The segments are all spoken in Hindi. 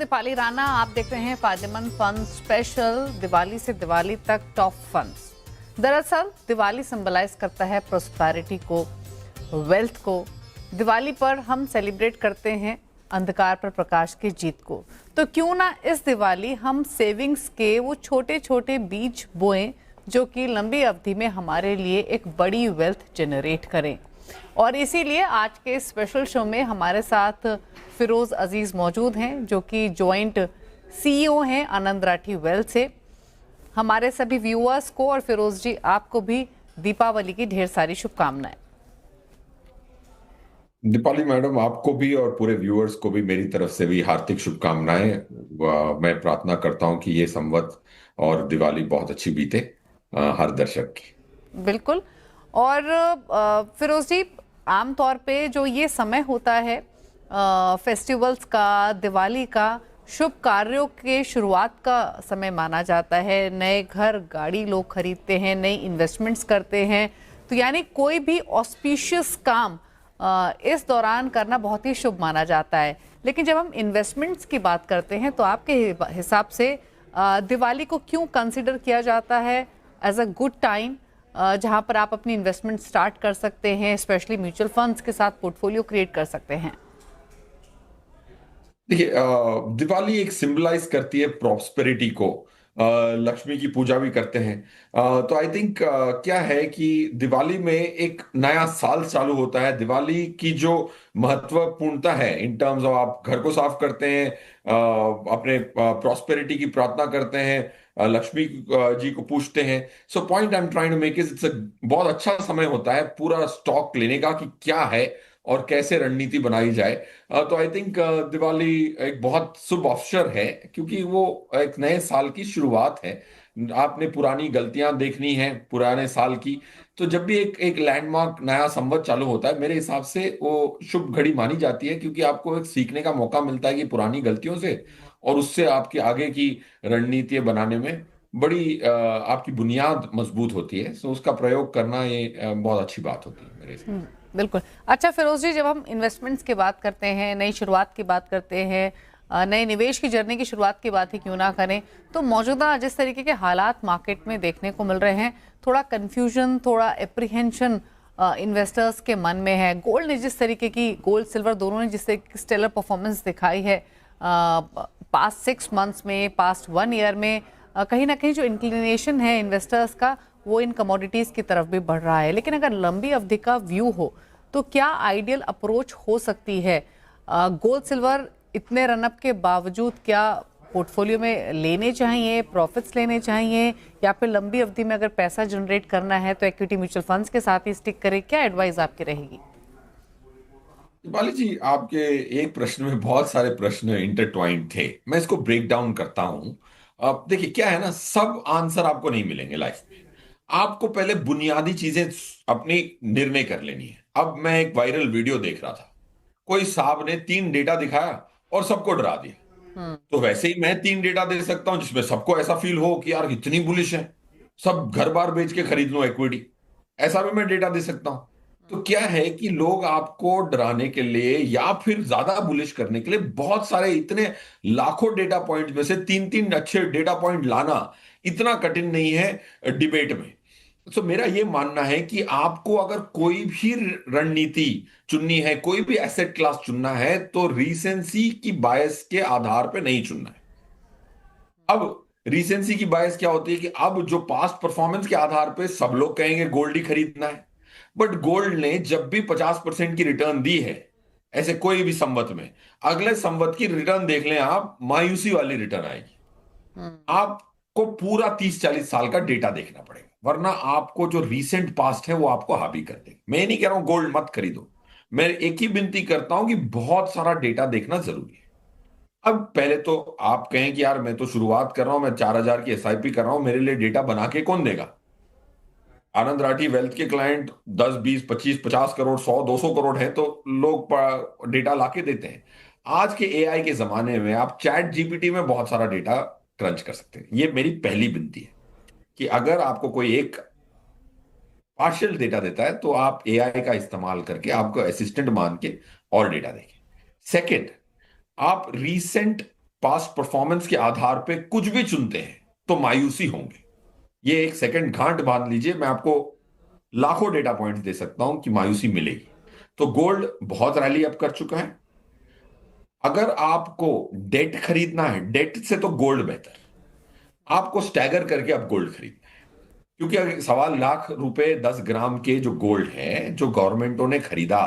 दीपाली राणा, आप देख रहे हैं फायदेमंद फंड स्पेशल, दिवाली से दिवाली तक टॉप फंड्स। दरअसल दिवाली सिंबलाइज करता है प्रॉस्पेरिटी को, वेल्थ को। दिवाली पर हम सेलिब्रेट करते हैं अंधकार पर प्रकाश की जीत को। तो क्यों ना इस दिवाली हम सेविंग्स के वो छोटे छोटे बीज बोएं जो कि लंबी अवधि में हमारे लिए एक बड़ी वेल्थ जनरेट करें। और इसीलिए आज के स्पेशल शो में हमारे साथ फिरोज अजीज मौजूद हैं, जो कि जॉइंट सीईओ हैं आनंद राठी वेल्थ से। हमारे सभी व्यूअर्स को और फिरोज जी आपको भी दीपावली की ढेर सारी शुभकामनाएं। दीपाली मैडम, आपको भी और पूरे व्यूअर्स को भी मेरी तरफ से भी हार्दिक शुभकामनाएं। मैं प्रार्थना करता हूं कि ये संवत और दिवाली बहुत अच्छी बीते हर दर्शक की। बिल्कुल। और फिरोज जी, आमतौर पे जो ये समय होता है फेस्टिवल्स का, दिवाली का, शुभ कार्यों के शुरुआत का समय माना जाता है। नए घर, गाड़ी लोग खरीदते हैं, नई इन्वेस्टमेंट्स करते हैं। तो यानी कोई भी ऑस्पिशियस काम इस दौरान करना बहुत ही शुभ माना जाता है। लेकिन जब हम इन्वेस्टमेंट्स की बात करते हैं तो आपके हिसाब से दिवाली को क्यों कंसिडर किया जाता है एज अ गुड टाइम जहां पर आप अपनी इन्वेस्टमेंट स्टार्ट कर सकते हैं, स्पेशली म्यूचुअल फंड्स के साथ पोर्टफोलियो क्रिएट कर सकते हैं? देखिए, दिवाली एक सिंबलाइज करती है प्रॉस्पेरिटी को। लक्ष्मी की पूजा भी करते हैं। तो आई थिंक क्या है कि दिवाली में एक नया साल चालू होता है। दिवाली की जो महत्वपूर्णता है इन टर्म्स ऑफ, आप घर को साफ करते हैं, अपने प्रॉस्पेरिटी की प्रार्थना करते हैं, लक्ष्मी जी को पूछते हैं। So point I am trying to make is it's बहुत अच्छा समय होता है पूरा स्टॉक लेने का कि क्या है और कैसे रणनीति बनाई जाए। तो आई थिंक दिवाली एक बहुत शुभ अवसर है क्योंकि वो एक नए साल की शुरुआत है। आपने पुरानी गलतियां देखनी है पुराने साल की। तो जब भी एक एक लैंडमार्क नया संवत चालू होता है, मेरे हिसाब से वो शुभ घड़ी मानी जाती है क्योंकि आपको एक सीखने का मौका मिलता है कि पुरानी गलतियों से, और उससे आपकी आगे की रणनीति बनाने में बड़ी आपकी बुनियाद मजबूत होती है। सो उसका प्रयोग करना ये बहुत अच्छी बात होती है मेरे हिसाब से। बिल्कुल। अच्छा फिरोज जी, जब हम इन्वेस्टमेंट्स की बात करते हैं, नई शुरुआत की बात करते हैं, नए निवेश की जर्नी की शुरुआत की बात ही क्यों ना करें, तो मौजूदा जिस तरीके के हालात मार्केट में देखने को मिल रहे हैं, थोड़ा कन्फ्यूजन, थोड़ा एप्रीहेंशन इन्वेस्टर्स के मन में है। गोल्ड ने जिस तरीके की, गोल्ड सिल्वर दोनों ने जिस तरीके की स्टेलर परफॉर्मेंस दिखाई है पास्ट 6 मंथ्स में, पास्ट 1 ईयर में, कहीं ना कहीं जो इंक्लिनेशन है इन्वेस्टर्स का वो इन कमोडिटीज़ की तरफ भी बढ़ रहा है। लेकिन अगर लंबी अवधि का व्यू हो तो क्या आइडियल अप्रोच हो सकती है? गोल्ड सिल्वर इतने रनअप के बावजूद क्या पोर्टफोलियो में लेने चाहिए, प्रॉफिट्स लेने चाहिए, या फिर लंबी अवधि में अगर पैसा जनरेट करना है तो इक्विटी म्यूचुअल फंड्स के साथ ही स्टिक करें? क्या एडवाइस आपकी रहेगी? दीपाली जी, आपके एक प्रश्न में बहुत सारे प्रश्न इंटरट्वाइंड थे। मैं इसको ब्रेक डाउन करता हूं। अब देखिए क्या है ना, सब आंसर आपको नहीं मिलेंगे लाइफ में। आपको पहले बुनियादी चीजें अपनी निर्णय कर लेनी है। अब मैं एक वायरल वीडियो देख रहा था, कोई साहब ने 3 डेटा दिखाया और सबको डरा दिया। तो वैसे ही मैं 3 डेटा दे सकता हूं जिसमें सबको ऐसा फील हो कि यार इतनी बुलिश है, सब घर बार बेच के खरीद लो इक्विटी। ऐसा भी मैं डेटा दे सकता हूं। तो क्या है कि लोग आपको डराने के लिए या फिर ज्यादा बुलिश करने के लिए बहुत सारे, इतने लाखों डेटा पॉइंट में से 3-3 अच्छे डेटा पॉइंट लाना इतना कठिन नहीं है डिबेट में। तो मेरा ये मानना है कि आपको अगर कोई भी रणनीति चुननी है, कोई भी एसेट क्लास चुनना है, तो रीसेंसी की बायस के आधार पे नहीं चुनना है। अब रीसेंसी की बायस क्या होती है कि अब जो पास्ट परफॉर्मेंस के आधार पे सब लोग कहेंगे गोल्ड ही खरीदना है। बट गोल्ड ने जब भी 50% की रिटर्न दी है, ऐसे कोई भी संवत में, अगले संवत की रिटर्न देख लें आप, मायूसी वाली रिटर्न आएगी। आपको पूरा 30-40 साल का डेटा देखना पड़ेगा, वरना आपको जो रीसेंट पास्ट है वो आपको हावी कर देगा। मैं नहीं कह रहा हूं गोल्ड मत खरीदो, मैं एक ही विनती करता हूं कि बहुत सारा डेटा देखना जरूरी है। अब पहले तो आप कहें कि यार मैं तो शुरुआत कर रहा हूं, मैं 4,000 की एसआईपी कर रहा हूं, मेरे लिए डेटा बना के कौन देगा? आनंद राठी वेल्थ के क्लाइंट 10, 20, 25, 50 करोड़, 100, 200 करोड़ हैं, तो लोग डेटा लाके देते हैं। आज के एआई के जमाने में आप चैट जीपीटी में बहुत सारा डेटा क्रंच कर सकते हैं। ये मेरी पहली विनती है कि अगर आपको कोई एक पार्शियल डेटा देता है तो आप एआई का इस्तेमाल करके, आपको असिस्टेंट मान के और डेटा देंगे। सेकंड, आप रीसेंट पास्ट परफॉर्मेंस के आधार पे कुछ भी चुनते हैं तो मायूसी होंगे। ये एक सेकंड गांठ बांध लीजिए, मैं आपको लाखों डेटा पॉइंट्स दे सकता हूं कि मायूसी मिलेगी। तो गोल्ड बहुत रैली अप कर चुका है। अगर आपको डेट खरीदना है, डेट से तो गोल्ड बेहतर। आपको स्टैगर करके आप गोल्ड खरीदना है, क्योंकि अगर 1.25 लाख रुपए 10 ग्राम के जो गोल्ड है जो गवर्नमेंटों ने खरीदा,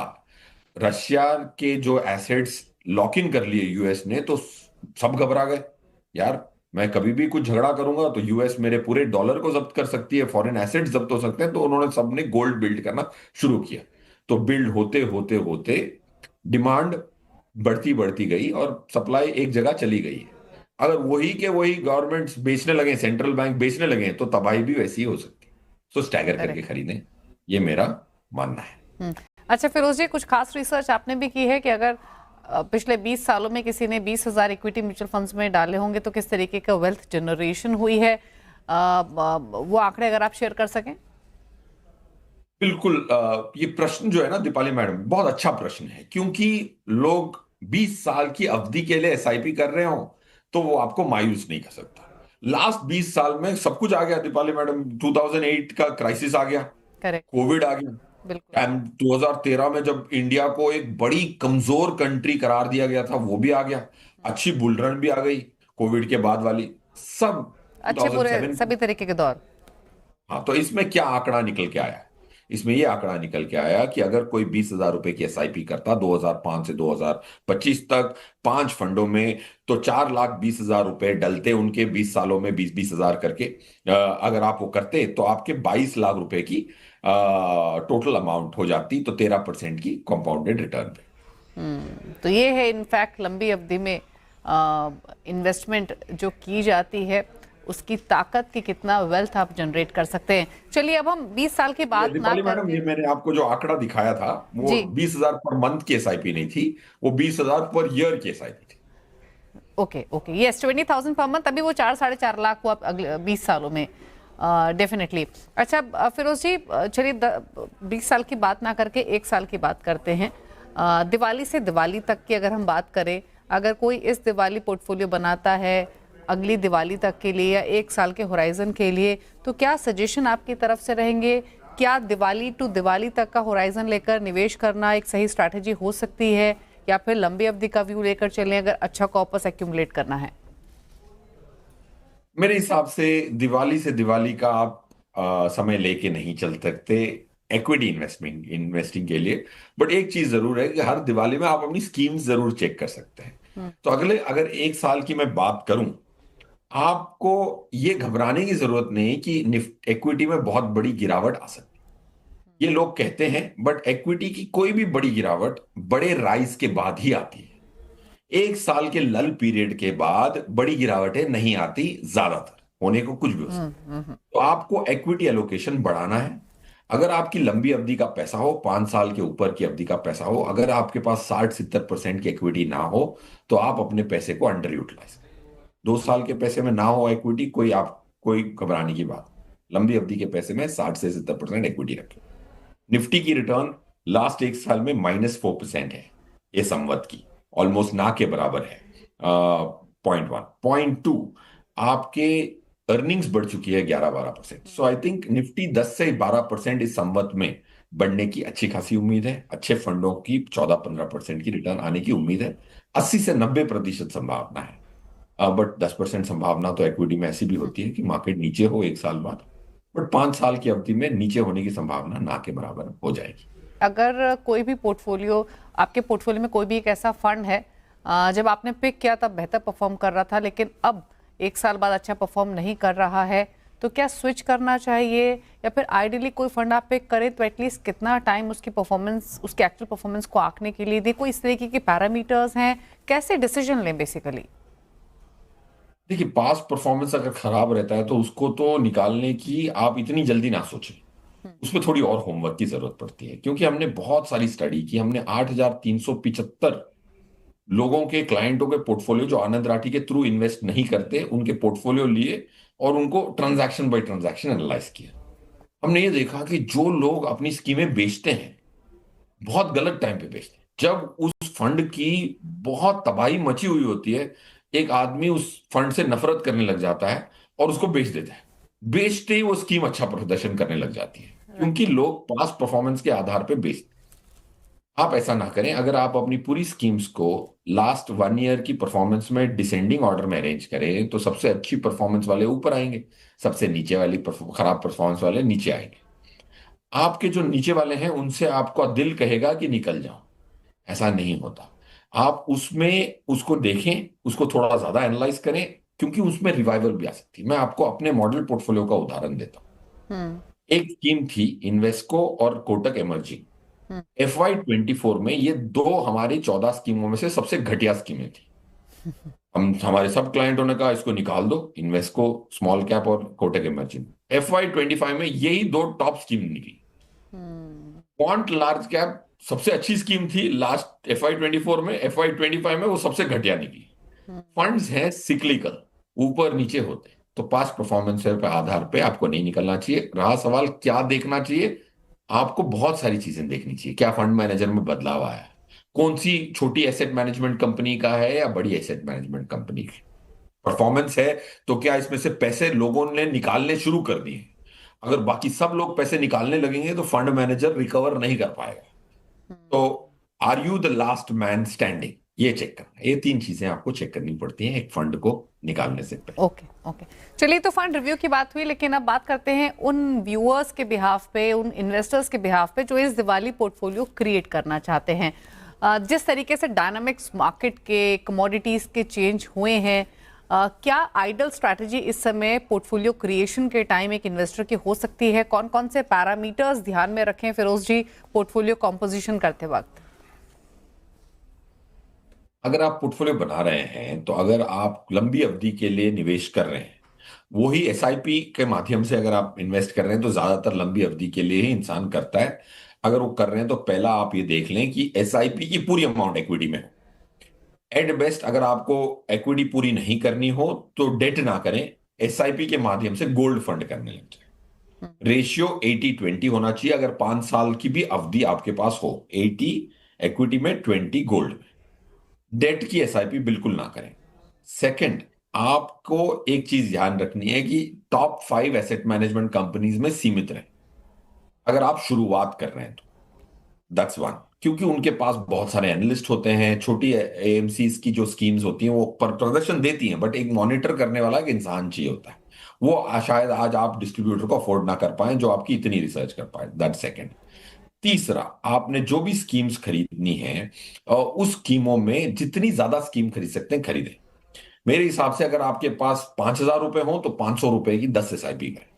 रशिया के जो एसेट्स लॉक इन कर लिए यूएस ने, तो सब घबरा गए। यार, मैं कभी भी कुछ झगड़ा करूंगा तो यूएस मेरे पूरे डॉलर को जब्त कर सकती है, फॉरेन एसेट्स जब्त हो सकते हैं। तो उन्होंने सबने गोल्ड बिल्ड करना शुरू किया। तो बिल्ड होते होते होते डिमांड बढ़ती बढ़ती गई और सप्लाई एक जगह चली गई है। अगर वही के वही गवर्नमेंट्स बेचने लगे, सेंट्रल बैंक बेचने लगे, तो तबाही भी वैसी ही हो सकती है। सो स्टैगर करके करेक्ट। खरीदें, ये मेरा मानना है। अच्छा फिरोज जी, कुछ खास रिसर्च आपने भी की है कि अगर पिछले 20 सालों में किसी ने 20,000 इक्विटी म्यूचुअल फंड्स में डाले होंगे तो किस तरीके का वेल्थ जनरेशन हुई है? वो आंकड़े अगर आप शेयर कर सकें। बिल्कुल। ये प्रश्न जो है ना दीपाली मैडम, बहुत अच्छा प्रश्न है, क्योंकि लोग 20 साल की अवधि के लिए एसआईपी कर रहे हो तो वो आपको मायूस नहीं कर सकता। लास्ट 20 साल में सब कुछ आ गया दीपाली मैडम। 2008 का क्राइसिस आ गया, करेक्ट। कोविड आ गया, बिल्कुल। टाइम 2013 में जब इंडिया को एक बड़ी कमजोर कंट्री करार दिया गया था, वो भी आ गया। अच्छी बुल रन भी आ गई कोविड के बाद वाली, सब अच्छे बुरे 2007। सभी तरीके के दौर। हाँ, तो इसमें क्या आंकड़ा निकल के आया है? इसमें ये आंकड़ा निकल के आया कि अगर कोई 20,000 रुपए की एसआईपी करता 2005 से 2025 तक 5 फंडों में, तो 4,20,000 रुपए डलते उनके 20 सालों में, 20-20 हजार करके। अगर आप वो करते तो आपके 22 लाख रुपए की टोटल अमाउंट हो जाती, तो 13% की कंपाउंडेड रिटर्न पे। तो ये है इनफैक्ट लंबी अवधि में इन्वेस्टमेंट जो की जाती है उसकी ताकत की कितना वेल्थ आप जनरेट कर सकते हैं। चलिए अब हम 20 साल की ये बात ना दीपाली मैडम, करके। ये मैंने आपको जो आंकड़ा दिखाया था वो जी। 20,000 पर मंथ की एसआईपी नहीं थी, वो 20,000 पर ईयर की एसआईपी थी। Okay okay, yes, 20,000 per month, अभी वो 4-4.5 लाख हुआ अगले 20 सालों में। डेफिनेटली। अच्छा फिरोज जी, चलिए 20 साल की बात ना करके 1 साल की बात करते हैं। दिवाली से दिवाली तक की अगर हम बात करें, अगर कोई इस दिवाली पोर्टफोलियो बनाता है अगली दिवाली तक के लिए या 1 साल के होराइजन के लिए, तो क्या सजेशन आपकी तरफ से रहेंगे? क्या दिवाली टू दिवाली तक का होराइजन लेकर निवेश करना एक सही स्ट्रैटेजी हो सकती है, या फिर लंबी अवधि का व्यू लेकर चलें अगर अच्छा कॉर्पस एक्यूमुलेट करना है? मेरे हिसाब से दिवाली का आप समय लेके नहीं चल सकते इक्विटी इन्वेस्टिंग के लिए। बट एक चीज जरूर है कि हर दिवाली में आप अपनी स्कीम्स जरूर चेक कर सकते हैं। तो अगले अगर 1 साल की मैं बात करूं, आपको ये घबराने की जरूरत नहीं कि इक्विटी में बहुत बड़ी गिरावट आ सकती है। ये लोग कहते हैं, बट इक्विटी की कोई भी बड़ी गिरावट बड़े राइज के बाद ही आती है। 1 साल के लल पीरियड के बाद बड़ी गिरावटें नहीं आती, ज्यादातर होने को कुछ भी हो सकता है। तो आपको इक्विटी एलोकेशन बढ़ाना है। अगर आपकी लंबी अवधि का पैसा हो, 5 साल के ऊपर की अवधि का पैसा हो, अगर आपके पास 60-70% की इक्विटी ना हो, तो आप अपने पैसे को अंडर यूटिलाइज करें। 2 साल के पैसे में ना हो इक्विटी, कोई घबराने की बात नहीं। लंबी अवधि के पैसे में 60 से 70% इक्विटी रखें। निफ्टी की रिटर्न लास्ट 1 साल में -4% है, ये संवत की, ऑलमोस्ट ना के बराबर है। पॉइंट 1, पॉइंट 2, आपके अर्निंग्स बढ़ चुकी है 11-12%। सो आई थिंक निफ्टी 10 से 12% इस संवत में बढ़ने की अच्छी खासी उम्मीद है। अच्छे फंडों की 14-15% की रिटर्न आने की उम्मीद है। 80 से 90% संभावना है। बट 10% संभावना तो इक्विटी में ऐसी भी होती है कि मार्केट नीचे हो 1 साल बाद। बट 5 साल की अवधि में नीचे होने की संभावना ना के बराबर हो जाएगी। अगर कोई भी पोर्टफोलियो, आपके पोर्टफोलियो में कोई भी एक ऐसा फंड है जब आपने पिक किया तब बेहतर परफॉर्म कर रहा था, लेकिन अब 1 साल बाद अच्छा परफॉर्म नहीं कर रहा है, तो क्या स्विच करना चाहिए? या फिर आइडियली कोई फंड आप पिक करें तो एटलीस्ट कितना टाइम उसकी परफॉर्मेंस, उसके एक्चुअल परफॉर्मेंस को आंकने के लिए दे? कोई इस तरीके के पैरामीटर्स हैं? कैसे डिसीजन लें बेसिकली? देखिए, पास्ट परफॉर्मेंस अगर खराब रहता है तो उसको तो निकालने की आप इतनी जल्दी ना सोचें। उसमें थोड़ी और होमवर्क की जरूरत पड़ती है, क्योंकि हमने बहुत सारी स्टडी की। हमने 8,375 लोगों के, क्लाइंटों के पोर्टफोलियो जो आनंद राठी के थ्रू इन्वेस्ट नहीं करते, उनके पोर्टफोलियो लिए और उनको ट्रांजैक्शन बाय ट्रांजैक्शन एनालाइज किया। हमने ये देखा कि जो लोग अपनी स्कीमें बेचते हैं, बहुत गलत टाइम पे बेचते हैं, जब उस फंड की बहुत तबाही मची हुई होती है। एक आदमी उस फंड से नफरत करने लग जाता है और उसको बेच देता है। बेचते ही वो स्कीम अच्छा प्रदर्शन करने लग जाती है, राइट। क्योंकि लोग पास्ट परफॉर्मेंस के आधार पे बेचते हैं। आप ऐसा ना करें। अगर आप अपनी पूरी स्कीम्स को लास्ट 1 ईयर की परफॉर्मेंस में डिसेंडिंग ऑर्डर में अरेंज करें तो सबसे अच्छी परफॉर्मेंस वाले ऊपर आएंगे, सबसे नीचे वाली खराब परफॉर्मेंस वाले नीचे आएंगे। आपके जो नीचे वाले हैं उनसे आपका दिल कहेगा कि निकल जाओ, ऐसा नहीं होता। आप उसमें उसको देखें, उसको थोड़ा ज्यादा एनालाइज करें, क्योंकि उसमें रिवाइवल भी आ सकती है। मैं आपको अपने मॉडल पोर्टफोलियो का उदाहरण देता हूँ। हम्म। एक स्कीम थी इन्वेस्को और कोटक एमर्जिंग। हम्म। FY 24 में ये दो हमारी 14 स्कीमों में से सबसे घटिया स्कीमें थी। हम हमारे सब क्लाइंटों ने कहा इसको निकाल दो, इन्वेस्को स्मॉल कैप और कोटक इमर्जिंग। FY 25 में यही दो टॉप स्कीम निकली। हम्म। क्वांट लार्ज कैप सबसे अच्छी स्कीम थी लास्ट FY 24 में, FY 25 में वो सबसे घटिया निकली। हम्म। फंड्स हैं सिक्लिकल, ऊपर नीचे होते हैं, तो पास्ट परफॉर्मेंस के आधार पे आपको नहीं निकलना चाहिए। रहा सवाल क्या देखना चाहिए, आपको बहुत सारी चीजें देखनी चाहिए। क्या फंड मैनेजर में बदलाव आया है, कौन सी छोटी एसेट मैनेजमेंट कंपनी का है या बड़ी एसेट मैनेजमेंट कंपनी की परफॉर्मेंस है, तो क्या इसमें से पैसे लोगों ने निकालने शुरू कर दिए। अगर बाकी सब लोग पैसे निकालने लगेंगे तो फंड मैनेजर रिकवर नहीं कर पाएगा। तो are you the last man standing, ये चेक करना है। ये 3 चीजें आपको चेक करनी पड़ती हैं एक फंड को निकालने से पहले। Okay, okay. चलिए, तो फंड रिव्यू की बात हुई, लेकिन अब बात करते हैं उन व्यूअर्स के बिहाफ पे, उन इन्वेस्टर्स के बिहाफ पे जो इस दिवाली पोर्टफोलियो क्रिएट करना चाहते हैं। जिस तरीके से डायनामिक्स मार्केट के, कमोडिटीज के चेंज हुए हैं, क्या आइडल स्ट्रैटेजी इस समय पोर्टफोलियो क्रिएशन के टाइम एक इन्वेस्टर की हो सकती है? कौन कौन से पैरामीटर्स ध्यान में रखें फिरोज जी पोर्टफोलियो कॉम्पोजिशन करते वक्त? अगर आप पोर्टफोलियो बना रहे हैं तो अगर आप लंबी अवधि के लिए निवेश कर रहे हैं, वही SIP के माध्यम से अगर आप इन्वेस्ट कर रहे हैं तो ज्यादातर लंबी अवधि के लिए ही इंसान करता है। अगर वो कर रहे हैं तो पहला आप ये देख लें कि SIP की पूरी अमाउंट इक्विटी में हो। एट बेस्ट अगर आपको इक्विटी पूरी नहीं करनी हो तो डेट ना करें, SIP के माध्यम से गोल्ड फंड करने लग जाए। रेशियो 80-20 होना चाहिए। अगर 5 साल की भी अवधि आपके पास हो, 80 इक्विटी में, 20 गोल्ड में। डेट की SIP बिल्कुल ना करें। सेकंड, आपको एक चीज ध्यान रखनी है कि टॉप 5 एसेट मैनेजमेंट कंपनीज में सीमित रहे अगर आप शुरुआत कर रहे हैं तो। दैट्स वन, क्योंकि उनके पास बहुत सारे एनालिस्ट होते हैं। छोटी AMCs की जो स्कीम्स होती हैं वो प्रदर्शन देती हैं, बट एक मॉनिटर करने वाला एक इंसान चाहिए होता है। वो शायद आज आप डिस्ट्रीब्यूटर को अफोर्ड ना कर पाए जो आपकी इतनी रिसर्च कर पाए। That second. तीसरा, आपने जो भी स्कीम्स खरीदनी है उस स्कीमों में जितनी ज्यादा स्कीम खरीद सकते हैं खरीदें। मेरे हिसाब से अगर आपके पास 5,000 रुपए हो तो 500 रुपए की 10 SIP करें,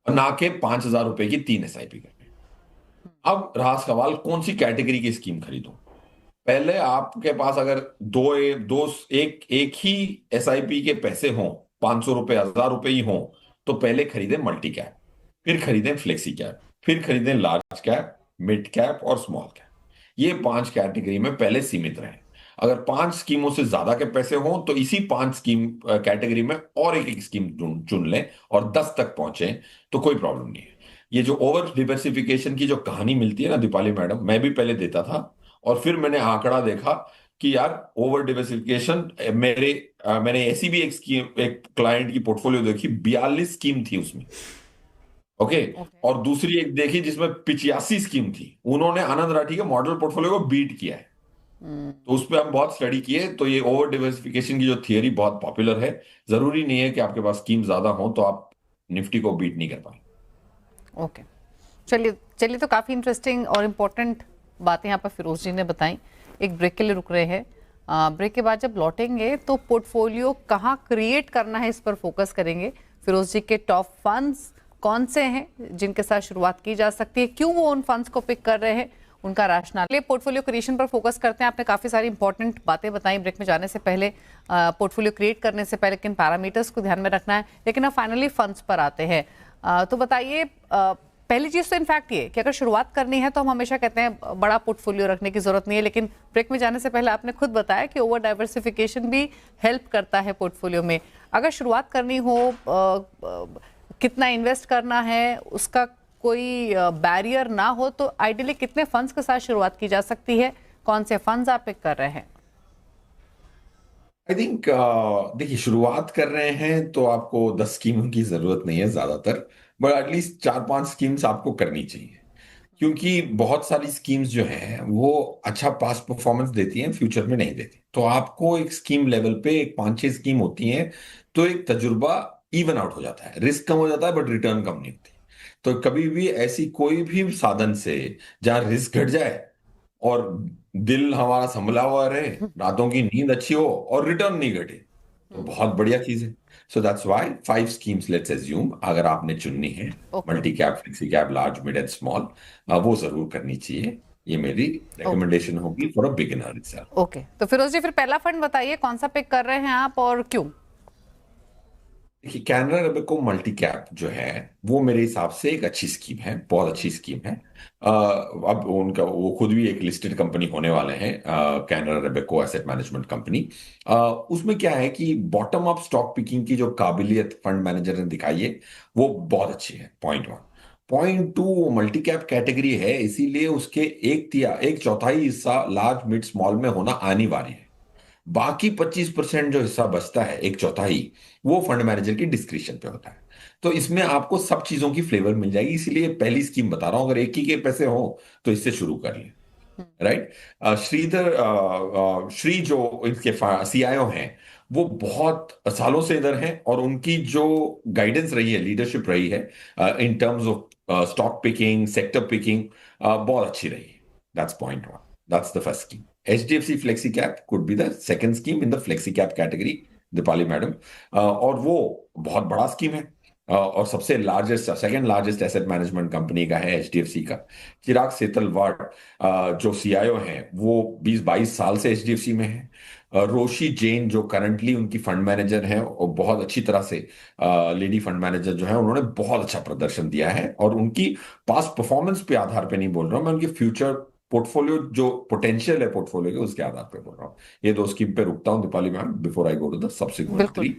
और ना के 5,000 रुपए की 3 SIP करें। अब रहा सवाल कौन सी कैटेगरी की स्कीम खरीदूं। पहले आपके पास अगर दो दो एक एक ही SIP के पैसे हों, 500 रुपए 1,000 रुपए ही हों, तो पहले खरीदें मल्टी कैप, फिर खरीदें फ्लेक्सी कैप, फिर खरीदें लार्ज कैप, मिड कैप और स्मॉल कैप। ये 5 कैटेगरी में पहले सीमित रहें। अगर 5 स्कीमों से ज्यादा के पैसे हों तो इसी 5 स्कीम कैटेगरी में और एक एक स्कीम चुन लें और 10 तक पहुंचे तो कोई प्रॉब्लम नहीं है। ये जो ओवर डिवर्सिफिकेशन की जो कहानी मिलती है ना दीपाली मैडम, मैं भी पहले देता था और फिर मैंने आंकड़ा देखा कि यार ओवर डिवर्सिफिकेशन मैंने ऐसी भी एक स्कीम, एक क्लाइंट की पोर्टफोलियो देखी, 42 स्कीम थी उसमें। ओके। ओके। और दूसरी एक देखी जिसमें 85 स्कीम थी, उन्होंने आनंद राठी के मॉडल पोर्टफोलियो को बीट किया है। तो उस पर हम बहुत स्टडी किए, तो ये ओवर डिवर्सिफिकेशन की जो थियरी बहुत पॉपुलर है। जरूरी नहीं है कि आपके पास स्कीम ज्यादा हो तो आप निफ्टी को बीट नहीं कर पाए। ओके। चलिए चलिए, तो काफ़ी इंटरेस्टिंग और इम्पोर्टेंट बातें यहाँ पर फिरोज जी ने बताई। एक ब्रेक के लिए रुक रहे हैं। ब्रेक के बाद जब लौटेंगे तो पोर्टफोलियो कहाँ क्रिएट करना है इस पर फोकस करेंगे। फिरोज जी के टॉप फंड्स कौन से हैं जिनके साथ शुरुआत की जा सकती है, क्यों वो उन फंड्स को पिक कर रहे हैं, उनका रैशनल। पोर्टफोलियो क्रिएशन पर फोकस करते हैं। आपने काफ़ी सारी इंपॉर्टेंट बातें बताई। ब्रेक में जाने से पहले, पोर्टफोलियो क्रिएट करने से पहले किन पैरामीटर्स को ध्यान में रखना है, लेकिन अब फाइनली फंड्स पर आते हैं। तो बताइए, पहली चीज तो इनफैक्ट ये कि अगर शुरुआत करनी है तो हम हमेशा कहते हैं बड़ा पोर्टफोलियो रखने की जरूरत नहीं है, लेकिन ब्रेक में जाने से पहले आपने खुद बताया कि ओवर डाइवर्सिफिकेशन भी हेल्प करता है पोर्टफोलियो में। अगर शुरुआत करनी हो, कितना इन्वेस्ट करना है उसका कोई बैरियर ना हो, तो आइडियली कितने फंड्स के साथ शुरुआत की जा सकती है? कौन से फंड्स आप पिक कर रहे हैं? आई थिंक देखिए, शुरुआत कर रहे हैं तो आपको 10 स्कीमों की जरूरत नहीं है ज्यादातर, बट एटलीस्ट 4-5 स्कीम्स आपको करनी चाहिए। क्योंकि बहुत सारी स्कीम्स जो हैं वो अच्छा पास्ट परफॉर्मेंस देती हैं, फ्यूचर में नहीं देती। तो आपको एक स्कीम लेवल पे एक 5-6 स्कीम होती हैं, तो एक तजुर्बा इवन आउट हो जाता है, रिस्क कम हो जाता है बट रिटर्न कम नहीं होती। तो कभी भी ऐसी कोई भी साधन से जहां रिस्क घट जाए और दिल हमारा संभला हुआ रहे, रातों की नींद अच्छी हो और रिटर्न नहीं घटे, तो बहुत बढ़िया चीज है। So that's why 5 schemes let's assume अगर आपने चुननी है, okay. Multi cap, flexi cap, large, mid and small, वो जरूर करनी चाहिए। ये मेरी ओके। रिकमेंडेशन होगी for a beginner itself। Okay, तो फिरोज जी फिर पहला फंड बताइए कौन सा पिक कर रहे हैं आप और क्यों? देखिए, कैनरा रोबेको मल्टी कैप जो है वो मेरे हिसाब से एक अच्छी स्कीम है, बहुत अच्छी स्कीम है। अब उनका वो खुद भी एक लिस्टेड कंपनी होने वाले हैं, Canara Robeco asset management company. उसमें क्या है कि बॉटम अप स्टॉक पिकिंग की जो काबिलियत फंड मैनेजर ने दिखाई है वो बहुत अच्छी है, पॉइंट वन। पॉइंट टू, वो मल्टी कैप कैटेगरी है, इसीलिए उसके एक चौथाई हिस्सा लार्ज मिड स्मॉल में होना अनिवार्य है। बाकी 25% जो हिस्सा बचता है, एक चौथाई, वो फंड मैनेजर की डिस्क्रिप्शन पे होता है। तो इसमें आपको सब चीजों की फ्लेवर मिल जाएगी, इसीलिए पहली स्कीम बता रहा हूं, अगर एक ही के पैसे हो तो इससे शुरू कर ले। राइट। श्री जो इनके सीआईओ हैं, वो बहुत सालों से इधर हैं, और उनकी जो गाइडेंस रही है, लीडरशिप रही है in terms of stock picking, sector picking, बहुत अच्छी रही है। That's point one. That's the first scheme. HDFC flexi cap could be the second scheme in the flexi cap category, Deepali madam. और वो बहुत बड़ा स्कीम है, और सबसे largest, second largest asset management company का है HDFC का। चिराग सेतलवाड जो सीआईओ हैं वो 20-22 साल से HDFC में है। रोशी जैन जो करंटली उनकी फंड मैनेजर हैं, और बहुत अच्छी तरह से लेडी फंड मैनेजर जो है, उन्होंने बहुत अच्छा प्रदर्शन दिया है। और उनकी पास्ट परफॉर्मेंस पे आधार पे नहीं बोल रहा हूँ मैं, उनकी फ्यूचर पोर्टफोलियो जो पोटेंशियल है पोर्टफोलियो के, उसके आधार पे बोल रहा हूँ। ये दो स्कीम पे रुकता हूँ Deepali ma'am, before I go to the subsequent बिल्कुल। 3।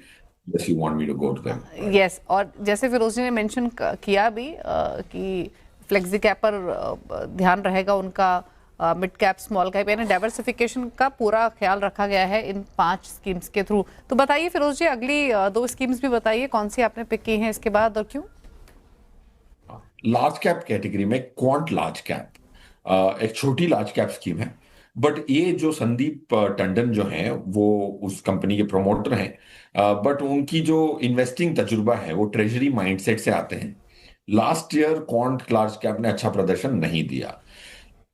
Yes, you want me to go to them, right? Yes, और जैसे फिरोज जी ने मेंशन किया भी कि फ्लेक्सी कैप पर ध्यान रहेगा उनका, मिड कैप स्मॉल कैप, यानी डाइवर्सिफिकेशन का पूरा ख्याल रखा गया है इन 5 स्कीम्स के थ्रू। तो बताइए फिरोज जी, अगली 2 स्कीम्स भी बताइए कौन सी आपने पिक की हैं इसके बाद और क्यों? लार्ज कैप कैटेगरी में क्वांट लार्ज कैप एक छोटी लार्ज कैप स्कीम है। बट ये जो संदीप टंडन जो हैं वो उस कंपनी के प्रमोटर हैं, बट उनकी जो इन्वेस्टिंग तजुर्बा है वो ट्रेजरी माइंडसेट से आते हैं। Last year quant large cap ने अच्छा प्रदर्शन नहीं दिया।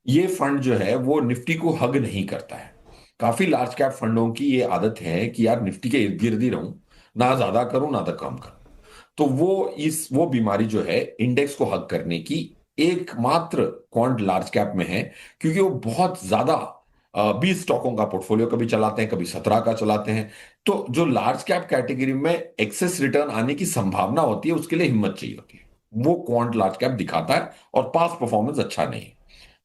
ये फंड जो है वो निफ्टी को हग नहीं करता है। काफी लार्ज कैप फंडों की ये आदत है कि यार निफ्टी के इर्द गिर्द ही रहूं, ना ज्यादा करूं ना तो कम करूं। तो वो बीमारी जो है इंडेक्स को हग करने की, एकमात्र क्वांट लार्ज कैप में है। क्योंकि वो बहुत ज्यादा 20 स्टॉकों का पोर्टफोलियो कभी चलाते हैं, कभी 17 का चलाते हैं। तो जो लार्ज कैप कैटेगरी में एक्सेस रिटर्न आने की संभावना होती है, उसके लिए हिम्मत चाहिए होती है। वो क्वांट लार्ज कैप दिखाता है, और पास परफॉर्मेंस अच्छा नहीं है।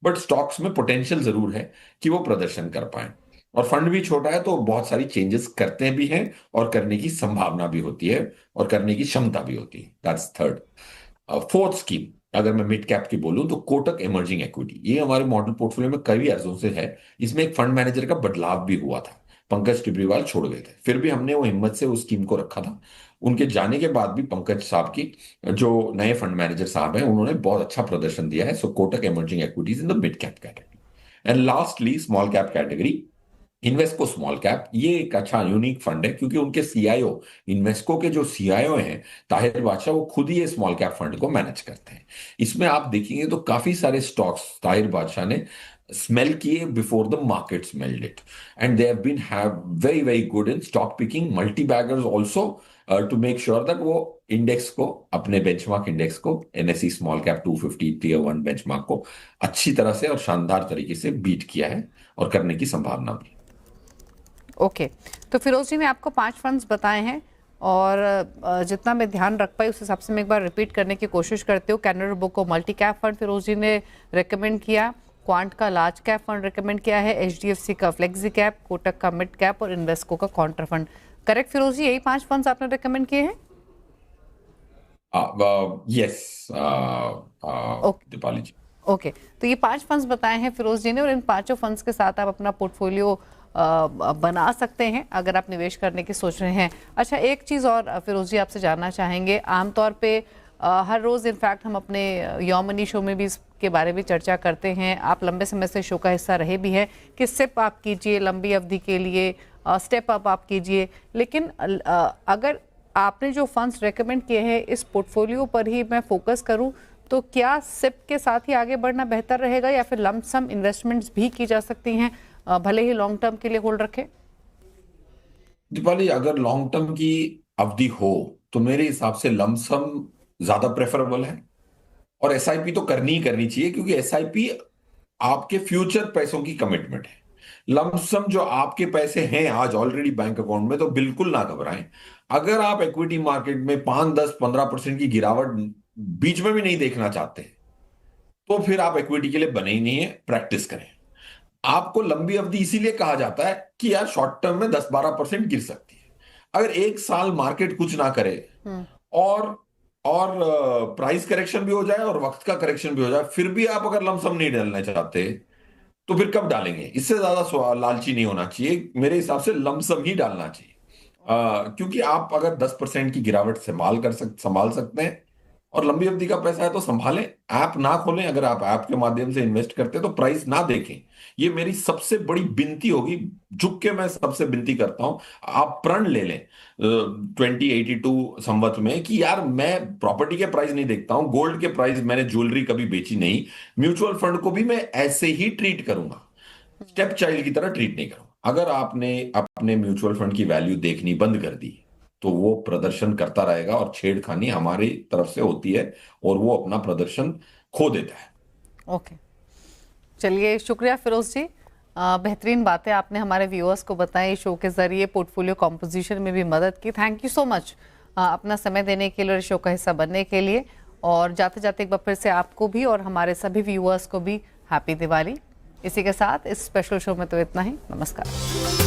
बट स्टॉक्स में पोटेंशियल जरूर है कि वो प्रदर्शन कर पाए। और फंड भी छोटा है, तो बहुत सारी चेंजेस करते भी हैं, और करने की संभावना भी होती है, और करने की क्षमता भी होती है। That's third. फोर्थ स्कीम, अगर मैं मिड कैप की बोलूं तो कोटक इमर्जिंग इक्विटी, ये हमारे मॉडल पोर्टफोलियो में कई अर्जों से है। इसमें एक फंड मैनेजर का बदलाव भी हुआ था, पंकज टिब्रीवाल छोड़ गए थे, फिर भी हमने वो हिम्मत से उस स्कीम को रखा था। उनके जाने के बाद भी पंकज साहब की, जो नए फंड मैनेजर साहब हैं, उन्होंने बहुत अच्छा प्रदर्शन दिया है। So Kotak emerging equities in the mid cap category. And lastly small cap category, Invesco small cap, ये एक अच्छा यूनिक फंड है, क्योंकि उनके सीआईओ, इन्वेस्को के जो सीआईओ हैं ताहिर बादशाह, वो खुद ही ये स्मॉल कैप फंड को मैनेज करते हैं। इसमें आप देखेंगे तो काफी सारे स्टॉक्स ताहिर बादशाह ने स्मेल किए before the market smelled it, and they have been have very very good in stock picking, multi baggers also, to make sure that वो इंडेक्स को, अपने बेंचमार्क इंडेक्स को, NSE small cap 250 tier 1 benchmark को अच्छी तरह से और शानदार तरीके से बीट किया है, और करने की संभावना भी। ओके, तो फिरोज जी ने आपको 5 फंड्स बताए हैं, और जितना मैं ध्यान रख पाई उस हिसाब से मैं एक बार रिपीट करने की कोशिश करती हूँ। Canara Robeco multi cap fund Firoz ji ने रेकमेंड किया, क्वांट का लार्ज कैप फंड रेकमेंड किया है, HDFC का फ्लेक्सी कैप, कोटक का मिड कैप और इन्वेस्को का contra fund. Correct Firoz ji, यही 5 फंड्स आपने रेकमेंड किए हैं? Yes okay. Deepali ji. Okay, तो ये 5 फंड्स बताए हैं फिरोज जी ने, और इन पांचों फंड्स के साथ आप अपना पोर्टफोलियो बना सकते हैं अगर आप निवेश करने की सोच रहे हैं। अच्छा, एक चीज़ और फिरोज जी आपसे जानना चाहेंगे, आमतौर पे हर रोज़ इनफैक्ट हम अपने योर मनी शो में भी इसके बारे में चर्चा करते हैं, आप लंबे समय से शो का हिस्सा रहे भी हैं कि सिप आप कीजिए लंबी अवधि के लिए, स्टेप अप आप कीजिए, लेकिन अगर आपने जो फंड्स रेकमेंड किए हैं इस पोर्टफोलियो पर ही मैं फोकस करूं तो क्या सिप के साथ ही आगे बढ़ना बेहतर रहेगा या फिर लंप सम इन्वेस्टमेंट्स भी की जा सकती हैं, भले ही लॉन्ग टर्म के लिए होल्ड रखें? दीपाली, अगर लॉन्ग टर्म की अवधि हो तो मेरे हिसाब से लमसम ज्यादा प्रेफरेबल है, और एसआईपी तो करनी ही करनी चाहिए, क्योंकि एसआईपी आपके फ्यूचर पैसों की कमिटमेंट है। लमसम जो आपके पैसे हैं आज ऑलरेडी बैंक अकाउंट में, तो बिल्कुल ना घबराएं। अगर आप इक्विटी मार्केट में 5, 10, 15% की गिरावट बीच में भी नहीं देखना चाहते, तो फिर आप इक्विटी के लिए बने ही नहीं है, प्रैक्टिस करें। आपको लंबी अवधि इसीलिए कहा जाता है कि यार शॉर्ट टर्म में 10, 12% गिर सकती है। अगर एक साल मार्केट कुछ ना करे और और प्राइस करेक्शन भी हो जाए और वक्त का करेक्शन भी हो जाए, फिर भी आप अगर लमसम नहीं डालना चाहते, तो फिर कब डालेंगे? इससे ज्यादा लालची नहीं होना चाहिए, मेरे हिसाब से लमसम ही डालना चाहिए। क्योंकि आप अगर 10% की गिरावट संभाल सकते हैं और लंबी अवधि का पैसा है तो संभालें। ऐप ना खोलें, अगर आप ऐप के माध्यम से इन्वेस्ट करते हैं तो प्राइस ना देखें। ये मेरी सबसे बड़ी विनती होगी, झुक के मैं सबसे विनती करता हूं। आप प्रण ले लें 2082 संवत में कि यार मैं प्रॉपर्टी के प्राइस नहीं देखता हूं, गोल्ड के प्राइस, मैंने ज्वेलरी कभी बेची नहीं, म्यूचुअल फंड को भी मैं ऐसे ही ट्रीट करूंगा, स्टेप चाइल्ड की तरह ट्रीट नहीं करूंगा। अगर आपने अपने म्यूचुअल फंड की वैल्यू देखनी बंद कर दी तो वो प्रदर्शन करता रहेगा और छेड़खानी हमारी तरफ से होती है और वो अपना प्रदर्शन खो देता है। ओके, चलिए, शुक्रिया फिरोज जी, बेहतरीन बातें आपने हमारे व्यूअर्स को बताई, शो के जरिए पोर्टफोलियो कॉम्पोजिशन में भी मदद की। थैंक यू सो मच अपना समय देने के लिए और शो का हिस्सा बनने के लिए। और जाते जाते एक बार फिर से आपको भी और हमारे सभी व्यूअर्स को भी हैप्पी दिवाली। इसी के साथ इस स्पेशल शो में तो इतना ही। नमस्कार।